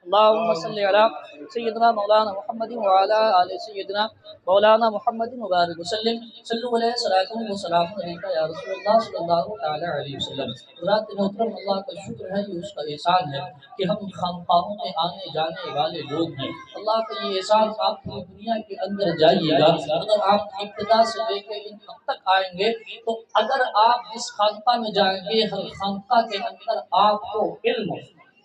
اللهم صل علی سیدنا مولانا محمد وعلی آل سیدنا مولانا محمد مبارک وسلم صلو علیہ صلاۃ و سلام علیکہ یا رسول اللہ صلی اللہ تعالی علیہ وسلم۔ حضرات محترم، اللہ کا شکر ہے، یہ اس کا احسان ہے کہ ہم خانقاہوں میں آنے جانے والے لوگ ہیں۔ اللہ کا یہ احسان، آپ پوری دنیا کے اندر جائیے گا، اگر آپ ابتدا سے لے کے ان تک آئیں گے تو اگر آپ جس خانقاہ میں جائیں گے، ہر خانقاہ کے اندر آپ کو علم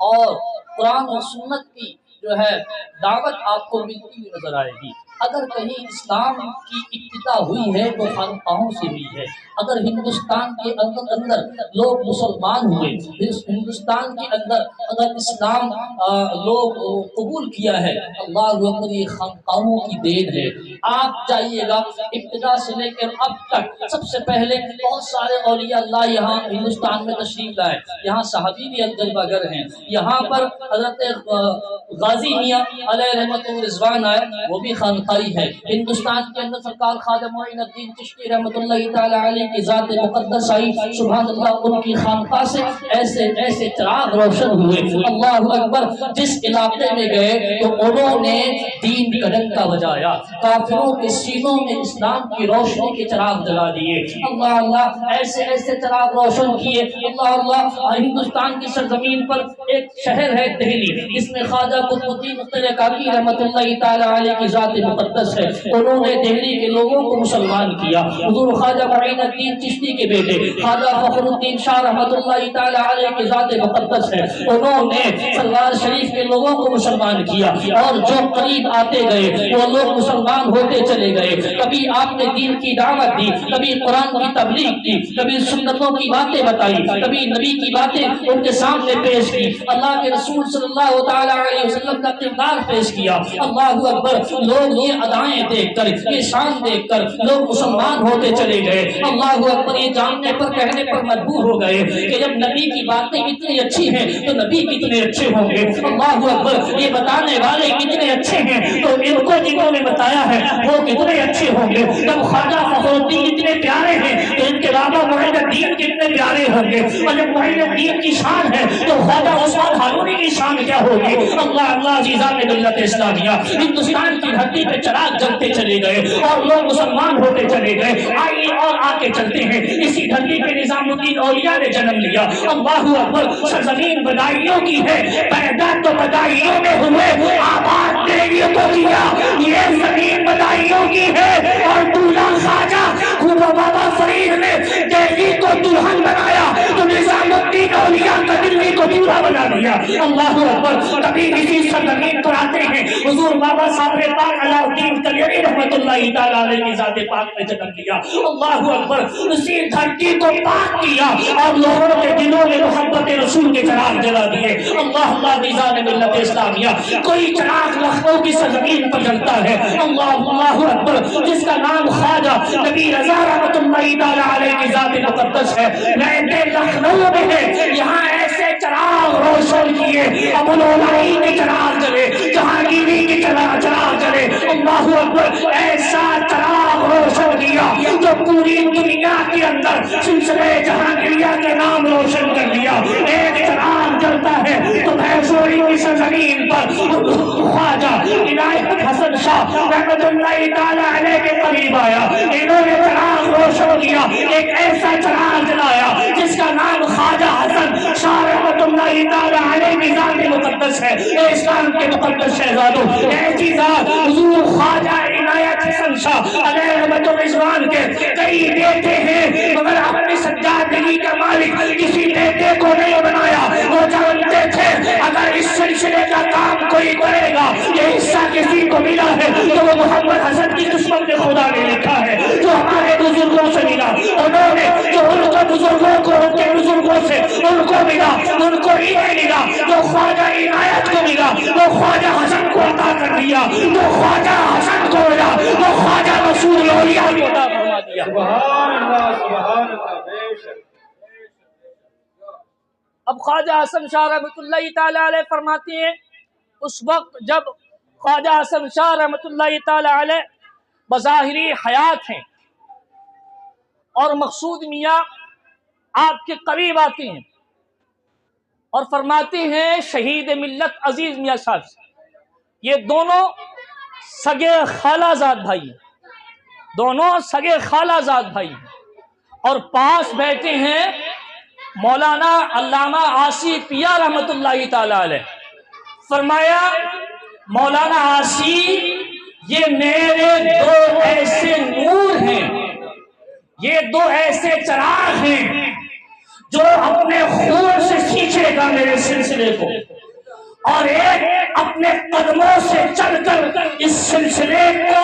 اور قرآن و سنت کی جو ہے دعوت آپ کو ملتی ہوئی نظر آئے گی۔ اگر کہیں اسلام کی ابتدا ہوئی ہے تو خانقاہوں سے ہوئی ہے۔ اگر ہندوستان کے اندر لوگ مسلمان ہوئے، ہندوستان کے اندر اگر اسلام لوگ قبول کیا ہے، اللہ اکبر، یہ خانقاہوں کی دین ہے۔ آپ جائیے گا ابتدا سے لے کر اب تک، سب سے پہلے بہت سارے اولیاء اللہ یہاں ہندوستان میں تشریف لائے، یہاں صحابی بھی جلوہ گر ہیں، یہاں پر حضرت غازی میاں علیہ رحمت و رضوان آئے، وہ بھی خانقاہی ہے۔ ہندوستان کے اندر سرکار خواجہ معین الدین چشتی رحمت اللہ تعالی علیہ کی ذات مقدس آئی، سبحان اللہ، ان کی خانقاہ سے ایسے ایسے چراغ روشن ہوئے، اللہ اکبر۔ جس علاقے میں گئے تو انہوں نے دین کا ڈنکا بجایا، کافروں کے سینوں میں اسلام کی روشنی کے چراغ جلا دیے، اللہ اللہ، ایسے ایسے چراغ روشن کیے، اللہ اللہ۔ ہندوستان کی سرزمین پر ایک شہر ہے دہلی، جس میں خواجہ قطب الدین مختار کاکی رحمت اللہ تعالی علیہ کی ذات مقدس ہے، انہوں نے دہلی کے لوگوں کو مسلمان کیا۔ حضور خواجہ معین الدین چشتی کے بیٹے خواجہ فخر الدین شاہ رحمت اللہ تعالی علیہ کی ذات مقدس ہے، انہوں نے سرکار شریف کے لوگوں کو مسلمان کیا، اور جو قریب آتے گئے وہ لوگ مسلمان ہوتے چلے گئے۔ کبھی آپ نے دین کی دعوت دی، کبھی قرآن کی تبلیغ کی، کبھی سنتوں کی باتیں بتائی، کبھی نبی کی باتیں ان کے سامنے پیش کی، اللہ کے رسول صلی اللہ تعالی علیہ وسلم کا کردار پیش کیا، اللہ اکبر۔ لوگ یہ ادائیں دیکھ کر، یہ شان دیکھ کر لوگ مسلمان ہوتے چلے گئے، اللہ اکبر۔ یہ جاننے پر، کہنے پر مجبور ہو گئے کہ جب نبی کی باتیں اتنی اچھی ہیں تو نبی کتنے اچھے ہوں گے، اللہ اکبر۔ یہ بتانے والے کتنے اچھے ہیں تو ان کو جنہوں نے بتایا ہے وہ کتنے اچھے ہوں گے۔ جب خواجہ فخر الدین اتنے پیارے ہیں تو ان کے بابا معین الدین کتنے پیارے ہوں گے، اور جب معین الدین کی شان ہے تو خواجہ عثمان ہارونی کی شان کیا ہوگی، اللہ اللہ۔ عزیزان ملت اسلامیہ، ہندوستان کی دھرتی پہ چراغ جلتے چلے گئے اور لوگ مسلمان ہوتے چلے گئے۔ آئیے اور آگے چلتے ہیں، اسی دھرتی پہ نظام الدین اولیاء نے جنم لیا، اللہ اکبر۔ سرزمین بدائیوں کی ہے، پیدا تو بدائیوں میں ہوئے، آباد دیویوں کو کیا، یہ زمین بدائیوں کی ہے، اور دولہا خواجہ بابا فرید نے دہلی کو دلہن بنایا تو نظام الدین اولیاء کا دلی کو دولہا بنا دیا، اللہ اکبر۔ کبھی کسی سرزمین پر آتے ہیں، حضور بابا صاحب نے پاک علاء الدین تلیری رحمت اللہ تعالی علیہ کی ذات پاک میں جنم لیا، اللہ اکبر۔ اسی دھرتی کو پاک کیا اور لوگوں کے دلوں میں محبت رسول کے چراغ جلا دیے، اللہ اللہ۔ عزیزان ملت اسلامیہ، کوئی چراغ لکھنؤ کی سرزمین پر جلتا ہے، اللہ اللہ اکبر، جس کا نام خواجہ نبی رضا رحمت اللہ تعالی علیہ کی ذات مقدس ہے، رہتے لکھنؤ میں ہے۔ یہاں ایسے چراغ روشن کیے، ابو العلائی کے چراغ جلے، جہانگیری کے چراغ جلے، اللہ اکبر۔ ایسا چراغ روشن کیا جو پوری دنیا کے اندر سلسلہ جہانگیریہ کے نام روشن کر دیا۔ ایک چراغ جلتا ہے تو بھیسوری کی سرزمین پر خواجہ عنایت حسن شاہ رحمت اللہ تعالی علیہ کے قریب آیا، انہوں نے چراغ روشن کیا، ایک ایسا چراغ جلایا جس کا نام خواجہ حسن شاہ رحمت اللہ تعالی علیہ کی ذات مقدس ہے۔ اے اسلام کے مقدس شہزادوں، ایسی ذات حضور خواجہ عنایت حسن شاہ علیہ رحمت الرضوان کے کئی بیٹے ہیں، مگر اپنی سجادگی کا مالک کسی بیٹے کو نہیں بنایا۔ وہ جانتے تھے اگر اس سلسلے کا کام کوئی کرے گا، یہ حصہ کسی کو ملا ہے تو وہ محمد حسن کی قسمت میں خدا نے لکھا ہے، جو ہمارے بزرگوں سے ملا، انہوں نے جو ان کو بزرگوں کو ان کے بزرگوں سے ان کو ملا، ان کو یہ ملا جو خواجہ عنایت کو ملا، وہ خواجہ حسن کو عطا کر دیا، جو خواجہ حسن کو ملا وہ خواجہ رسول اولیاء کو عطا فرما دیا۔ سبحان اللہ، سبحان اللہ، بے شک۔ اب خواجہ حسن شاہ رحمت اللہ تعالی علیہ فرماتے ہیں، اس وقت جب خواجہ حسن شاہ رحمت اللہ تعالی علیہ بظاہری حیات ہیں اور مقصود میاں آپ کے قریب آتے ہیں، اور فرماتے ہیں شہید ملت عزیز میاں صاحب، یہ دونوں سگے خالہ زاد بھائی ہیں، دونوں سگے خالہ زاد بھائی ہیں، اور پاس بیٹھے ہیں مولانا علامہ عاصی پیا رحمۃ اللہ تعالی علیہ۔ فرمایا مولانا عاصی یہ میرے دو ایسے نور ہیں، یہ دو ایسے چراغ ہیں جو اپنے خون سے کھینچے گا میرے سلسلے کو، اور ایک اپنے قدموں سے چل کر اس سلسلے کو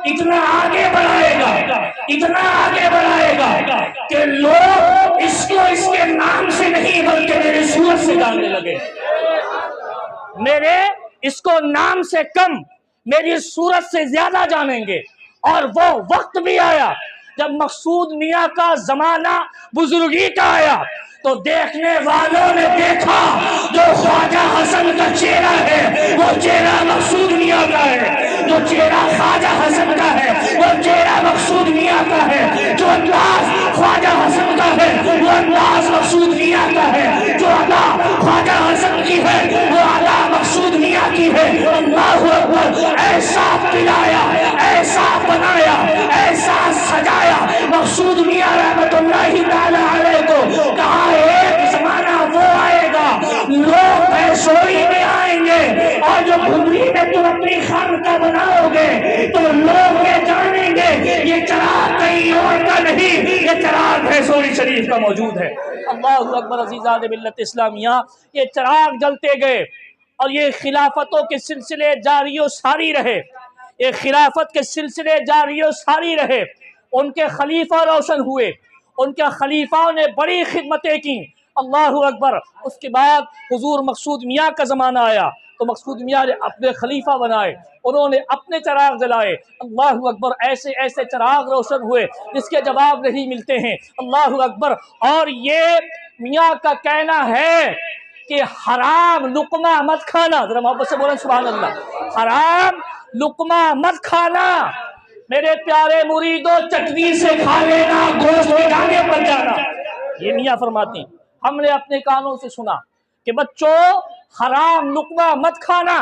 اتنا آگے بڑھائے گا، اتنا آگے بڑھائے گا کہ لوگ اس کو اس کے نام سے نہیں بلکہ میرے صورت سے جاننے لگے، میرے اس کو نام سے کم میری صورت سے زیادہ جانیں گے۔ اور وہ وقت بھی آیا جب مقصود میاں کا زمانہ بزرگی کا آیا تو دیکھنے والوں نے دیکھا جو خواجہ حسن کا چہرہ ہے وہ چہرہ مقصود میاں کا ہے، جو چہرہ خواجہ حسن کا ہے وہ چہرہ مقصود میاں کا ہے، جو انداز خواجہ حسن کا ہے وہ انداز مقصود میاں کا ہے، جو ادا خواجہ حسن کی ہے وہ ادا مقصود میاں کی ہے۔ اللہ اکبر، ایسا پلایا، ایسا بنایا، ایسا سجایا مقصود میاں رحمت اللہ تعالی علیہ کو۔ کہا ایک زمانہ وہ آئے گا لوگ پیشوئی میں آئیں گے، اور جو گھمری میں تم اپنی خانقاہ بناؤ گے تو لوگ یہ جانیں گے یہ چراغ کہیں اور کا نہیں، یہ چراغ پیشوئی شریف کا موجود ہے۔ اللہ اکبر عزیزان ملت اسلامیہ، یہ چراغ جلتے گئے اور یہ خلافتوں کے سلسلے جاری و ساری رہے، یہ خلافت کے سلسلے جاری و ساری رہے، ان کے خلیفہ روشن ہوئے، ان کے خلیفہ نے بڑی خدمتیں کی۔ اللہ اکبر، اس کے بعد حضور مقصود میاں کا زمانہ آیا تو مقصود میاں نے اپنے خلیفہ بنائے، انہوں نے اپنے چراغ جلائے۔ اللہ اکبر، ایسے ایسے چراغ روشن ہوئے جس کے جواب نہیں ملتے ہیں۔ اللہ اکبر، اور یہ میاں کا کہنا ہے کہ حرام لقمہ مت کھانا، ذرا محبت سے بولیں سبحان اللہ، حرام لقمہ مت کھانا، میرے پیارے مریدوں چٹنی سے کھا لینا، گوشت کے دانے پر جانا۔ یہ میاں فرماتے ہیں، ہم نے اپنے کانوں سے سنا کہ بچوں حرام لقمہ مت کھانا،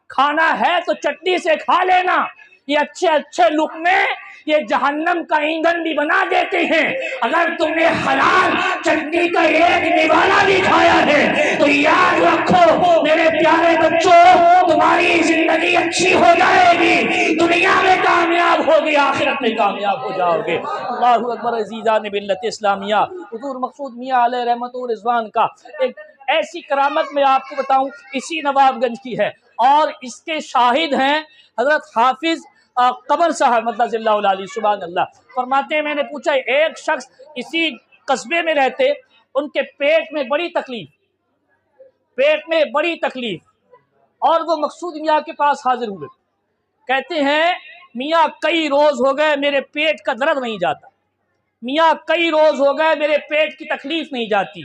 کھانا ہے تو چٹنی سے کھا لینا، یہ اچھے اچھے لقمے یہ جہنم کا ایندھن بھی بنا دیتے ہیں۔ اگر تم نے حلال چٹنی کا ایک نوالا بھی کھایا ہے تو یاد رکھو میرے پیارے بچوں تمہاری زندگی اچھی ہو جائے گی، دنیا میں کامیاب ہوگی، آخرت میں کامیاب ہو جاؤ گے۔ اللہ اکبر عزیزان ملت اسلامیہ، حضور مقصود میاں علیہ رحمت و رضوان کا ایک ایسی کرامت میں آپ کو بتاؤں اسی نواب گنج کی ہے، اور اس کے شاہد ہیں حضرت حافظ قمر صاحب مدد اللہ علیہ سبحان اللہ۔ فرماتے ہیں میں نے پوچھا ایک شخص اسی قصبے میں رہتے، ان کے پیٹ میں بڑی تکلیف، پیٹ میں بڑی تکلیف، اور وہ مقصود میاں کے پاس حاضر ہوئے، کہتے ہیں میاں کئی روز ہو گئے میرے پیٹ کا درد نہیں جاتا، میاں کئی روز ہو گئے میرے پیٹ کی تکلیف نہیں جاتی۔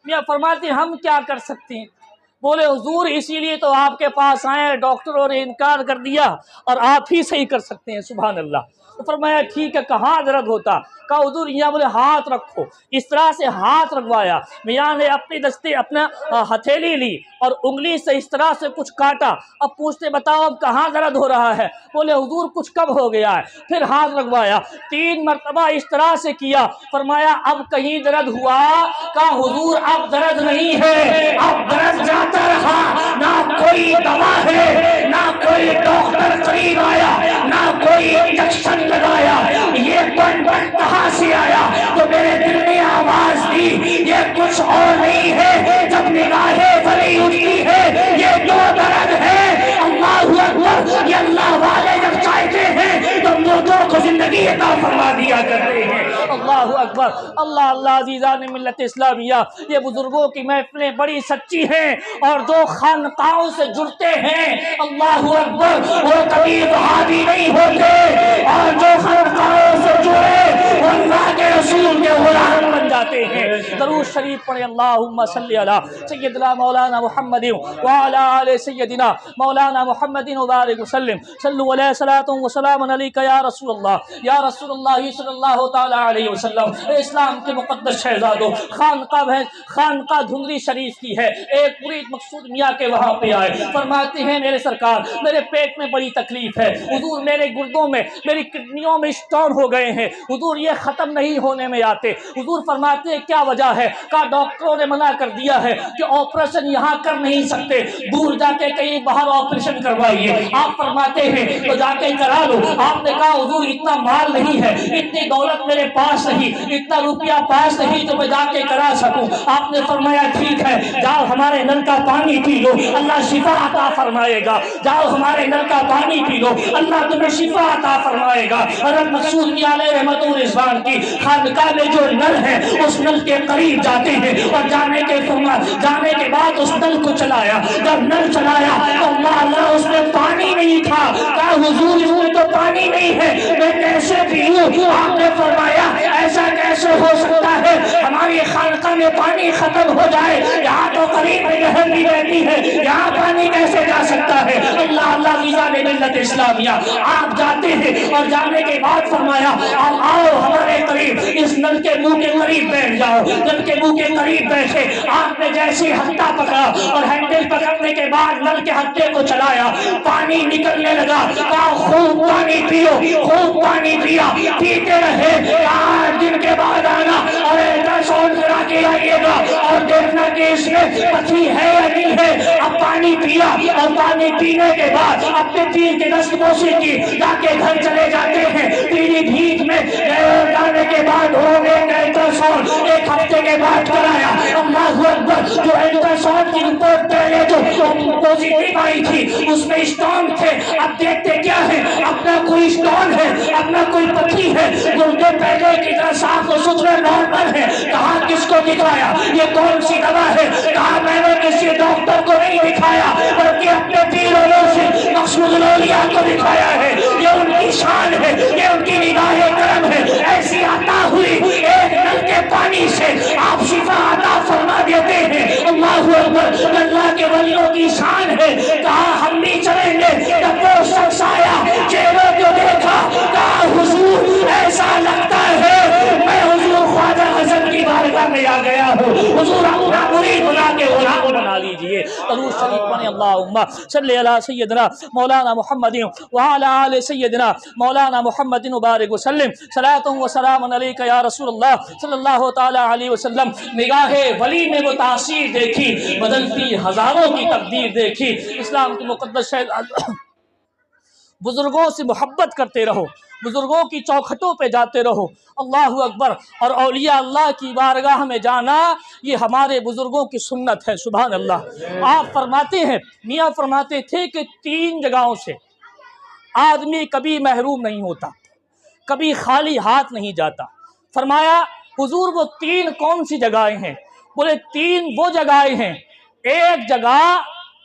میاں فرماتے ہیں ہم کیا کر سکتے ہیں؟ بولے حضور اسی لیے تو آپ کے پاس آئے، ڈاکٹروں نے انکار کر دیا اور آپ ہی صحیح کر سکتے ہیں، سبحان اللہ۔ تو فرمایا ٹھیک ہے، کہاں درد ہوتا؟ کہا حضور یہاں، بولے ہاتھ رکھو، اس طرح سے ہاتھ رکھوایا، میاں نے اپنی دستے اپنا ہتھیلی لی اور انگلی سے اس طرح سے کچھ کاٹا، اب پوچھتے بتاؤ اب کہاں درد ہو رہا ہے؟ بولے حضور کچھ کم ہو گیا ہے، پھر ہاتھ رکھوایا، 3 مرتبہ اس طرح سے کیا، فرمایا اب کہیں درد ہوا؟ کہا حضور اب درد نہیں ہے، اب درد جاتا رہا، نہ کوئی دوا ہے، نہ کوئی ڈاکٹر قریب آیا، نہ کوئی انجیکشن لگایا، یہ بن کہاں سے آیا؟ تو میرے دل نے آواز دی یہ کچھ اور نہیں ہے، جب نگاہیں بھری اٹھتی ہے یہ دو درد ہے۔ اللہ اکبر، یہ اللہ والے جب چاہتے ہیں تو مردوں کو زندگی عطا فرما دیا کرتے ہیں۔ اللہ اکبر، اللہ اللہ عزیزان ملت اسلامیہ، یہ بزرگوں کی محفلیں بڑی سچی ہیں، اور جو خانقاہوں سے جڑتے ہیں اللہ اکبر وہ کبھی وہابی نہیں ہوتے، اور جو خانقاہوں سے جڑے وہ اللہ کے رسول کے غلام بن جاتے ہیں۔ درود شریف پڑھیں، اللہم صلی علی سیدنا مولانا محمد وعلی آل سیدنا مولانا محمد وبارک وسلم، صلو علیہ صلاۃ و سلام علیک یا رسول اللہ، یا رسول اللہ صلی اللہ تعالی علیہ وسلم۔ اسلام کے مقدس شہزادوں، خانقاہ دھندری شریف کی ہے، ایک مرید مقصود میاں کے وہاں پہ آئے، فرماتے ہیں میرے سرکار میرے پیٹ میں بڑی تکلیف ہے حضور، میرے گردوں میں میری کڈنیوں میں اسٹون ہو گئے ہیں حضور، یہ ختم نہیں ہونے میں آتے۔ حضور فرماتے ہیں کیا وجہ ہے؟ کہا ڈاکٹروں نے منع کر دیا ہے کہ آپریشن یہاں کر نہیں سکتے، دور جا کے کہیں باہر آپریشن کروائیے۔ آپ فرماتے ہیں تو جا کے کرا لو۔ آپ نے کہا حضور اتنا مال نہیں ہے، اتنی دولت میرے پاس نہیں، اتنا روپیہ پاس نہیں تو میں جا کے کرا سکوں۔ آپ نے فرمایا ٹھیک ہے، جاؤ ہمارے نل کا پانی پی لو، اللہ شفا عطا فرمائے گا۔ جاؤ ہمارے نل کا پانی پی لو، اللہ تمہیں شفا عطا فرمائے گا۔ حضرت مقصود میاں علیہ رحمت الرضوان کی خانقاہ میں جو نل ہے اس نل کے قریب جاتے ہیں اور جانے کے بعد اس نل کو چلایا۔ جب نل چلایا تو اللہ اس میں پانی نہیں تھا۔ کہا حضور اس میں تو پانی نہیں ہے، میں کیسے پیوں؟ آپ نے فرمایا ایسا کیسے ہو سکتا ہے، ہماری خانقاہ میں پانی ختم ہو جائے، یہاں تو قریب میں نہر بھی رہتی ہے، یہاں پانی کیسے جا سکتا ہے؟ اللہ اللہ میزان ملت اسلامیہ۔ آپ جاتے ہیں اور جانے کے بعد فرمایا آپ آؤ ہمارے قریب، اس نل کے منہ کے قریب بیٹھ جاؤ۔ نل کے منہ کے قریب بیٹھے، آپ نے جیسے ہتھا پکڑا اور ہینڈل پکڑنے کے بعد نل کے ہتھے کو چلایا، پانی نکلنے لگا۔ کہا خوب پانی پیو، خوب پانی پیا، پیتے رہے۔ 8 دن کے بعد آنا اور الٹراساؤنڈ کرا کے آئیے گا اور دیکھنا کہ اس میں پتھری ہے یا نہیں ہے۔ اب پانی پیا اور پانی پینے کے بعد اپنے پیر کے دست بوسی کی، جا کے گھر چلے جاتے ہیں۔ پیلی بھیت میں جانے کے بعد ہو گئے الٹراساؤنڈ 1 ہفتے کے بعد کرایا۔ اللہ اکبر، جو الٹراساؤنڈ کی رپورٹ پہلے جو پوزیٹیو آئی تھی اس میں اسٹون تھے، اب دیکھتے کیا ہے، اپنا کوئی اسٹون ہے، اپنا کوئی پتھری ہے، گردے پہلے کی طرح صاف و ستھرے نارمل ہے۔ کہا کس کو دکھایا، یہ کون سی دوا ہے؟ کہا میں نے کسی ڈاکٹر کو نہیں دکھایا بلکہ اپنے پیر اور سے مقصود الاولیاء کو دکھایا ہے۔ یہ ان کی شان ہے، یہ ان کی نگاہ کرم ہے۔ ایسی عطا ہوئی ایک نل کے پانی سے آپ شفا عطا فرما دیتے ہیں۔ اللہ اکبر، اللہ کے ولیوں کی شان ہے۔ کہا ہم بھی چلیں گے۔ جب وہ شخص آیا چہرے کو دیکھا، کہا حضور ایسا لگتا ہے میں حضور خواجہ حسن کی بارگاہ میں آ گیا ہوں، حضور اپنا مرید بنا کے غلام بنا لیجئے۔ درود شریف پڑھیں، اللہم صلی علی سیدنا مولانا محمد وعلی آل سیدنا مولانا محمد وبارک وسلم، صلاۃ و سلام علیک یا رسول اللہ صلی اللہ تعالی علیہ وسلم۔ نگاہ ولی میں وہ تاثیر دیکھی، بدلتی ہزاروں کی تقدیر دیکھی۔ اسلام کی مقدس شہزادوں، بزرگوں سے محبت کرتے رہو، بزرگوں کی چوکھٹوں پہ جاتے رہو، اللہ اکبر۔ اور اولیاء اللہ کی بارگاہ میں جانا یہ ہمارے بزرگوں کی سنت ہے، سبحان اللہ۔ آپ فرماتے ہیں، میاں فرماتے تھے کہ 3 جگہوں سے آدمی کبھی محروم نہیں ہوتا، کبھی خالی ہاتھ نہیں جاتا۔ فرمایا حضور وہ 3 کون سی جگہیں ہیں؟ بولے 3 وہ جگہیں ہیں، ایک جگہ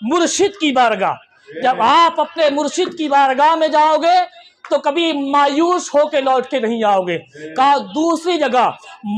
مرشد کی بارگاہ، جب آپ اپنے مرشد کی بارگاہ میں جاؤ گے تو کبھی مایوس ہو کے لوٹ کے نہیں آؤ گے۔ کہا دوسری جگہ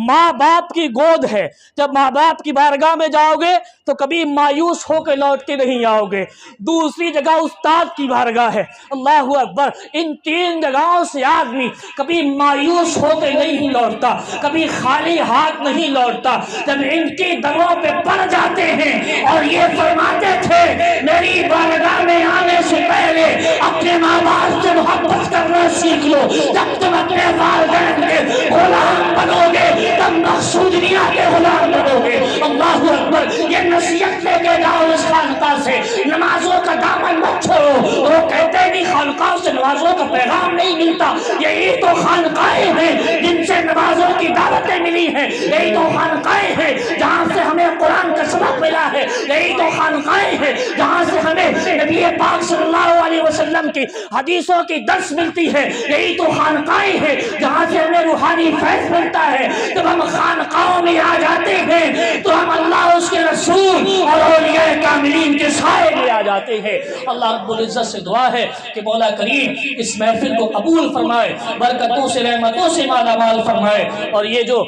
ماں باپ کی گود ہے، جب ماں باپ کی بارگاہ میں جاؤ گے تو کبھی مایوس ہو کے لوٹ کے نہیں آؤ گے۔ دوسری جگہ استاد کی بارگاہ ہے، اللہ اکبر۔ ان 3 جگہوں سے آدمی کبھی مایوس ہو کے نہیں لوٹتا، کبھی خالی ہاتھ نہیں لوٹتا۔ جب ان کی دموں پہ پڑ جاتے ہیں اور یہ فرماتے تھے میری بارگاہ میں آنے سے پہلے اپنے ماں باپ سے محبت کرنا سیکھ لو، جب تم اپنے والدین کے غلام بنو گے تب مقصود میاں کے غلام بنو گے۔ اللہ اکبر، یہ نصیحت لے کے جاؤ اس خانقاہ سے، نمازوں کا دامن مت چھوڑو۔ وہ کہتے بھی خانقاہ سے نمازوں کا پیغام نہیں ملتا، یہی تو خانقاہیں ہیں جن سے نمازوں کی دعوتیں ملی ہیں، یہی تو خانقاہیں ہیں جہاں سے ہمیں قرآن کا سبق ملا ہے، یہی تو خانقاہیں ہیں جہاں سے ہمیں نبی پاک صلی اللہ علیہ وسلم کی حدیثوں کی درس ملتی ہے، یہی تو خانقاہیں ہیں جہاں سے ہمیں روحانی فیض ملتا ہے۔ جب ہم خانقاہوں میں آ جاتے ہیں تو ہم اللہ، اس کے رسول اور اولیاء کاملین کے سائے میں آ جاتے ہیں۔ جاتے ہیں۔ اللہ رب العزت سے دعا ہے کہ مولا کریم اس محفل کو قبول فرمائے، برکتوں سے رحمتوں سے مالا مال فرمائے۔ اور یہ جو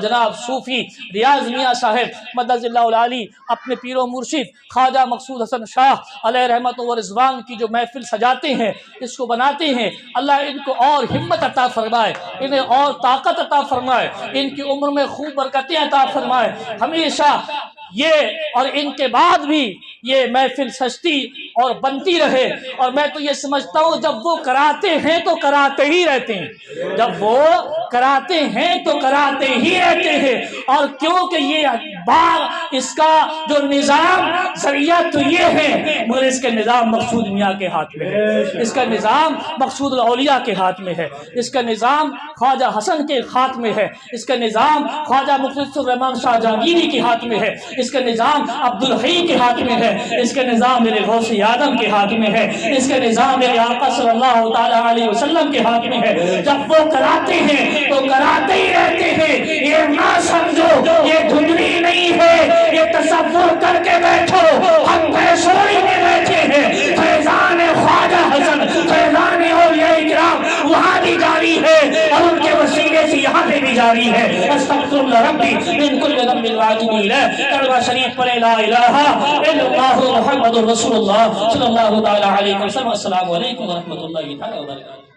جناب صوفی ریاض میاں صاحب مدد اللہ العالی اپنے پیر و مرشد خواجہ مقصود حسن شاہ علیہ رحمت و رضوان کی جو محفل سجاتے ہیں، اس کو بناتے ہیں، اللہ ان کو اور ہمت عطا فرمائے، انہیں اور طاقت عطا فرمائے، ان کی عمر میں خوب برکتیں عطا فرمائے، ہمیشہ یہ اور ان کے بعد بھی یہ محفل سجتی اور بنتی رہے۔ اور میں تو یہ سمجھتا ہوں جب وہ کراتے ہیں تو کراتے ہی رہتے ہیں، جب وہ کراتے ہیں تو کراتے ہی رہتے ہیں۔ اور کیونکہ یہ باغ اس کا جو نظام ذریعہ تو یہ ہے، مگر اس کے نظام مقصود میاں کے ہاتھ میں ہے، اس کا نظام مقصود الاولیاء کے ہاتھ میں ہے، اس کا نظام خواجہ حسن کے ہاتھ میں ہے، اس کا نظام خواجہ مخلص الرحمان شاہ جہانگیری کے ہاتھ میں ہے، اس کا نظام عبدالحی کے ہاتھ میں ہے، اس کا نظام میرے غوث اعظم کے ہاتھ میں ہے، اس کا نظام میرے آقا صلی اللہ تعالیٰ علیہ وسلم کے ہاتھ میں ہے۔ جب وہ کراتے ہیں تو کراتے ہی رہتے ہیں۔ یہ نہ سمجھو یہ دھندلی نہیں ہے، یہ تصور کر کے بیٹھو ہم پیشوری میں بیٹھے ہیں۔ فیضان خواجہ حسن، فیضان اولیاء کرام وہاں بھی جاری ہے اور ان کے وسیلے سے یہاں پہ بھی جاری ہے۔ استغفر اللہ ربی من کل ذنب واجب الیہ۔ کلمہ شریف پڑھے لا الہ الا اللہ محمد رسول اللہ صلی اللہ تعالی علیہ وسلم۔ السلام علیکم ورحمۃ اللہ تعالی وبرکاتہ۔